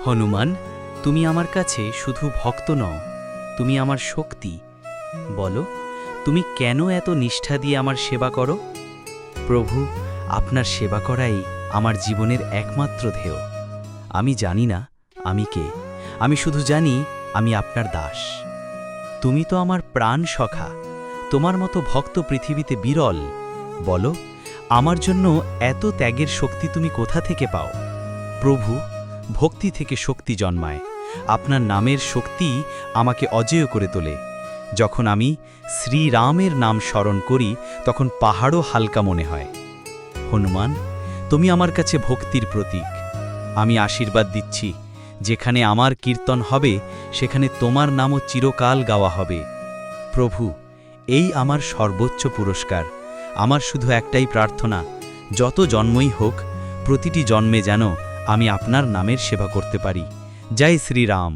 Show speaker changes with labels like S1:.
S1: হনুমান, তুমি আমার কাছে শুধু ভক্ত নও, তুমি আমার শক্তি। বলো, তুমি কেন এত নিষ্ঠা দিয়ে আমার সেবা করো? প্রভু, আপনার সেবা করাই আমার জীবনের একমাত্র ধ্যেয়। আমি জানি না আমি কে, আমি শুধু জানি আমি আপনার দাস। তুমি তো আমার প্রাণ সখা, তোমার মতো ভক্ত পৃথিবীতে বিরল। বলো, আমার জন্য এত ত্যাগের শক্তি তুমি কোথা থেকে পাও? প্রভু, ভক্তি থেকে শক্তি জন্মায়, আপনার নামের শক্তি আমাকে অজেয় করে তোলে। যখন আমি শ্রীরামের নাম স্মরণ করি তখন পাহাড়ও হালকা মনে হয়। হনুমান, তুমি আমার কাছে ভক্তির প্রতীক। আমি আশীর্বাদ দিচ্ছি, যেখানে আমার কীর্তন হবে সেখানে তোমার নামও চিরকাল গাওয়া হবে। প্রভু, এই আমার সর্বোচ্চ পুরস্কার। আমার শুধু একটাই প্রার্থনা, যত জন্মই হোক প্রতিটি জন্মে যেন আমি আপনার নামের সেবা করতে পারি। জয় শ্রীরাম।